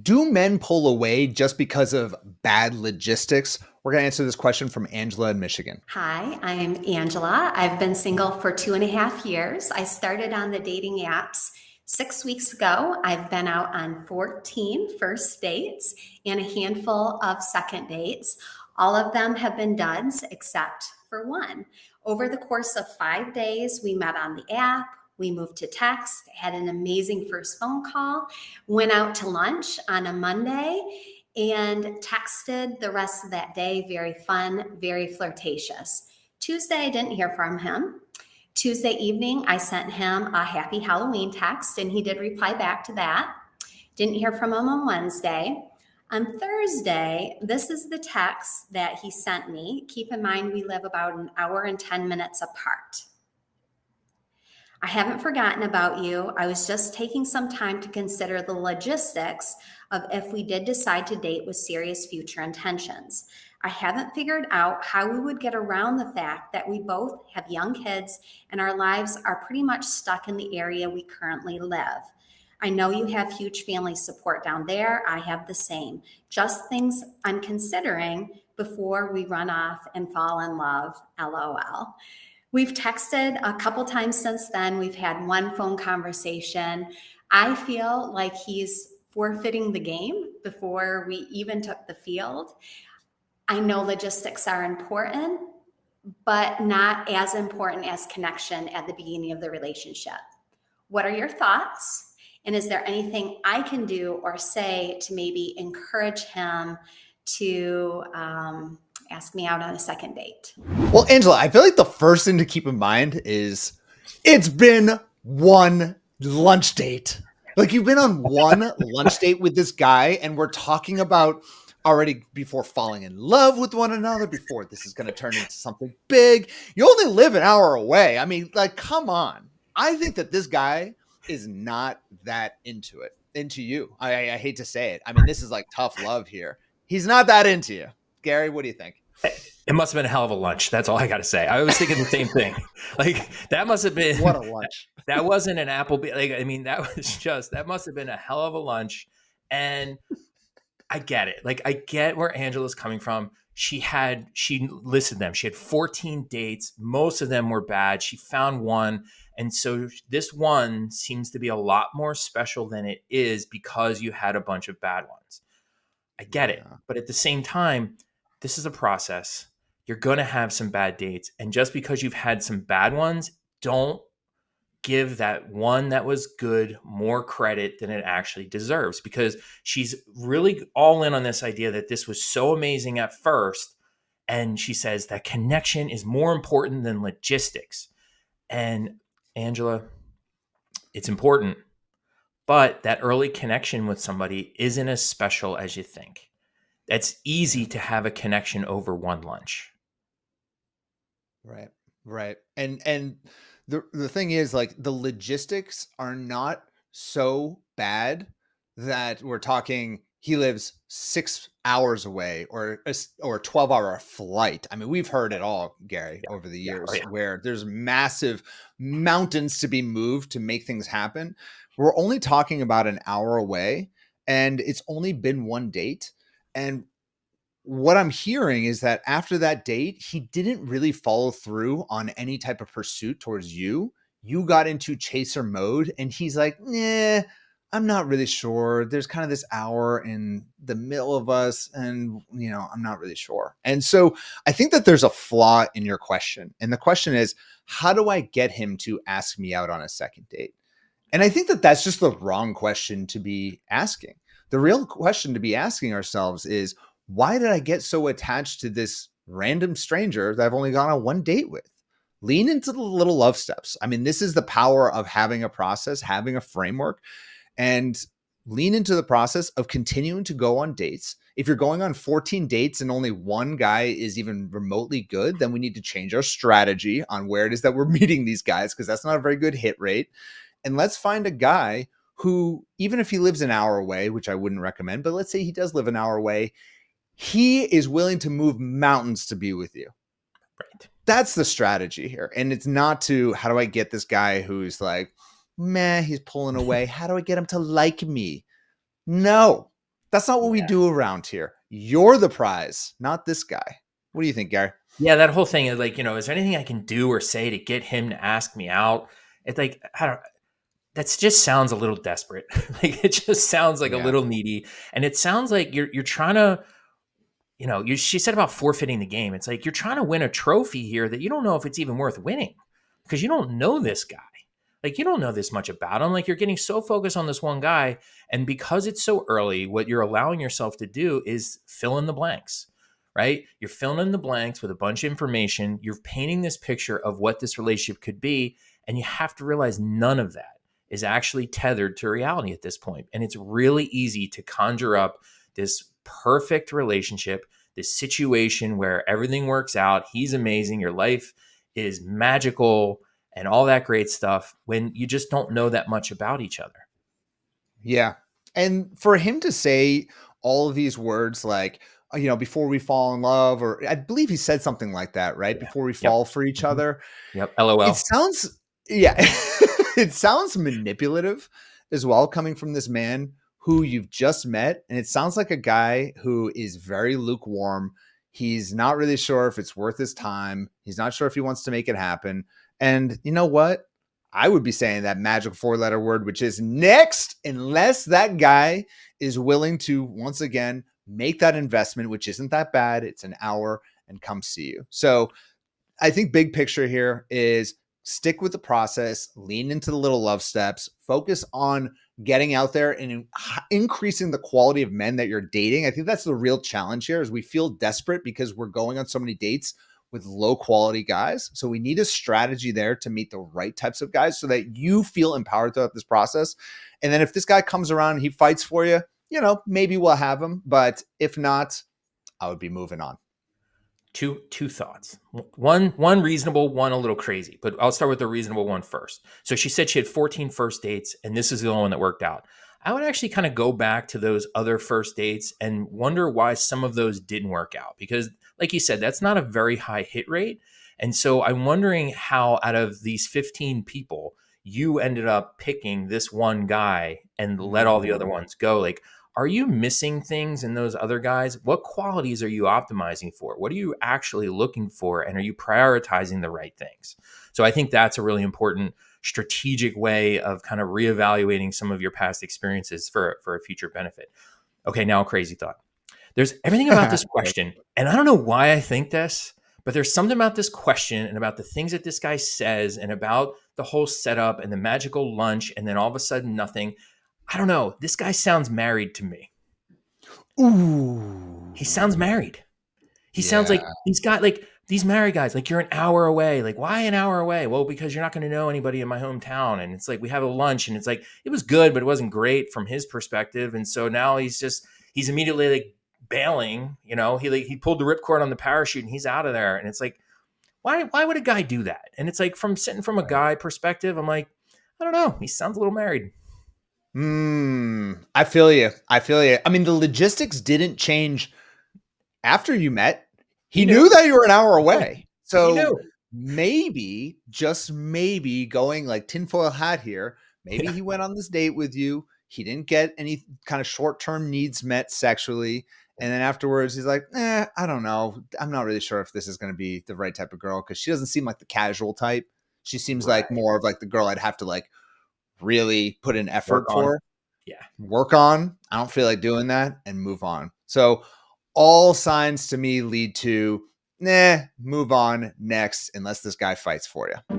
Do men pull away just because of bad logistics? We're going to answer this question from Angela in Michigan. Hi, I'm Angela. I've been single for 2.5 years. I started on the dating apps 6 weeks ago. I've been out on 14 first dates and a handful of second dates. All of them have been duds except for one. Over the course of 5 days, we met on the app. We moved to text, had an amazing first phone call, went out to lunch on a Monday, and texted the rest of that day. Very fun, very flirtatious. Tuesday, I didn't hear from him. Tuesday evening, I sent him a happy Halloween text, and he did reply back to that. Didn't hear from him on Wednesday. On Thursday, this is the text that he sent me. Keep in mind, we live about an hour and 10 minutes apart. I haven't forgotten about you. I was just taking some time to consider the logistics of if we did decide to date with serious future intentions. I haven't figured out how we would get around the fact that we both have young kids and our lives are pretty much stuck in the area we currently live. I know you have huge family support down there. I have the same. Just things I'm considering before we run off and fall in love. LOL. We've texted a couple times since then. We've had one phone conversation. I feel like he's forfeiting the game before we even took the field. I know logistics are important, but not as important as connection at the beginning of the relationship. What are your thoughts? And is there anything I can do or say to maybe encourage him to ask me out on a second date? Well, Angela, I feel like the first thing to keep in mind is it's been one lunch date. Like you've been on one lunch date with this guy, and we're talking about already before falling in love with one another, before this is going to turn into something big. You only live an hour away. I mean, like, come on. I think that this guy is not that into you. I hate to say it. I mean, this is like tough love here. He's not that into you. Gary, what do you think? It must have been a hell of a lunch. That's all I got to say. I was thinking the same thing. Like that must have been What a lunch. That wasn't an Applebee. Like I mean, that must have been a hell of a lunch. And I get it. Like I get where Angela's coming from. She listed them. She had 14 dates. Most of them were bad. She found one. And so this one seems to be a lot more special than it is because you had a bunch of bad ones. I get it. But at the same time, this is a process. You're going to have some bad dates. And just because you've had some bad ones, don't give that one that was good more credit than it actually deserves, because she's really all in on this idea that this was so amazing at first. And she says that connection is more important than logistics. And Angela, it's important, but that early connection with somebody isn't as special as you think. It's easy to have a connection over one lunch. Right. And the thing is, like, the logistics are not so bad that we're talking he lives 6 hours away or a 12-hour flight. I mean, we've heard it all, Gary, over the years, where there's massive mountains to be moved to make things happen. We're only talking about an hour away, and it's only been one date. And what I'm hearing is that after that date, he didn't really follow through on any type of pursuit towards you. You got into chaser mode, and he's like, nah, I'm not really sure. There's kind of this hour in the middle of us, and, I'm not really sure. And so I think that there's a flaw in your question. And the question is, how do I get him to ask me out on a second date? And I think that that's just the wrong question to be asking. The real question to be asking ourselves is, why did I get so attached to this random stranger that I've only gone on one date with? Lean into the little love steps. I mean, this is the power of having a process, having a framework, and lean into the process of continuing to go on dates. If you're going on 14 dates and only one guy is even remotely good, then we need to change our strategy on where it is that we're meeting these guys, because that's not a very good hit rate. And let's find a guy who, even if he lives an hour away, which I wouldn't recommend, but let's say he does live an hour away, he is willing to move mountains to be with you. Right. That's the strategy here. And it's not to, how do I get this guy who's like, meh, he's pulling away. How do I get him to like me? No, That's not what we Yeah. do around here. You're the prize, not this guy. What do you think, Gary? Yeah, that whole thing is like, is there anything I can do or say to get him to ask me out? It's like, I don't, that just sounds a little desperate. Like it just sounds like a Yeah. little needy. And it sounds like you're trying to, she said about forfeiting the game. It's like you're trying to win a trophy here that you don't know if it's even worth winning because you don't know this guy. Like you don't know this much about him. Like you're getting so focused on this one guy. And because it's so early, what you're allowing yourself to do is fill in the blanks, right? You're filling in the blanks with a bunch of information. You're painting this picture of what this relationship could be. And you have to realize none of that is actually tethered to reality at this point. And it's really easy to conjure up this perfect relationship, this situation where everything works out. He's amazing. Your life is magical and all that great stuff when you just don't know that much about each other. Yeah. And for him to say all of these words like, before we fall in love, or I believe he said something like that, right? Yeah. Before we Yep. fall for each Mhm. other. Yep. It LOL. sounds, yeah, it sounds manipulative as well, coming from this man who you've just met. And it sounds like a guy who is very lukewarm. He's not really sure if it's worth his time. He's not sure if he wants to make it happen. And you know what? I would be saying that magic 4-letter word, which is next, unless that guy is willing to once again make that investment, which isn't that bad. It's an hour and come see you. So I think big picture here is stick with the process, lean into the little love steps, focus on getting out there and increasing the quality of men that you're dating. I think that's the real challenge here is we feel desperate because we're going on so many dates with low quality guys. So we need a strategy there to meet the right types of guys so that you feel empowered throughout this process. And then if this guy comes around and he fights for you, maybe we'll have him. But if not, I would be moving on. Two thoughts. One reasonable, one a little crazy, but I'll start with the reasonable one first. So she said she had 14 first dates and this is the only one that worked out. I would actually kind of go back to those other first dates and wonder why some of those didn't work out because like you said, that's not a very high hit rate. And so I'm wondering how out of these 15 people, you ended up picking this one guy and let all the other ones go. Like, are you missing things in those other guys? What qualities are you optimizing for? What are you actually looking for? And are you prioritizing the right things? So I think that's a really important strategic way of kind of reevaluating some of your past experiences for a future benefit. Okay, now a crazy thought. There's everything about this question, and I don't know why I think this, but there's something about this question and about the things that this guy says and about the whole setup and the magical lunch and then all of a sudden nothing. I don't know. This guy sounds married to me. Ooh. He sounds married. He sounds Yeah. like he's got like these married guys, like you're an hour away. Like, why an hour away? Well, because you're not going to know anybody in my hometown. And it's like we have a lunch and it's like it was good, but it wasn't great from his perspective. And so now he's immediately like bailing, he pulled the ripcord on the parachute and he's out of there. And it's like, why would a guy do that? And it's like sitting from a guy perspective, I'm like, I don't know. He sounds a little married. I feel you. I mean, the logistics didn't change after you met. He knew that you were an hour away. He So knew. maybe, just maybe going like tinfoil hat here, maybe he went on this date with you. He didn't get any kind of short-term needs met sexually. And then afterwards, he's like, I don't know. I'm not really sure if this is going to be the right type of girl because she doesn't seem like the casual type. She seems like more of like the girl I'd have to like really put an effort Work on. for, Yeah. work on. I don't feel like doing that and move on. So all signs to me lead to, move on next, unless this guy fights for you.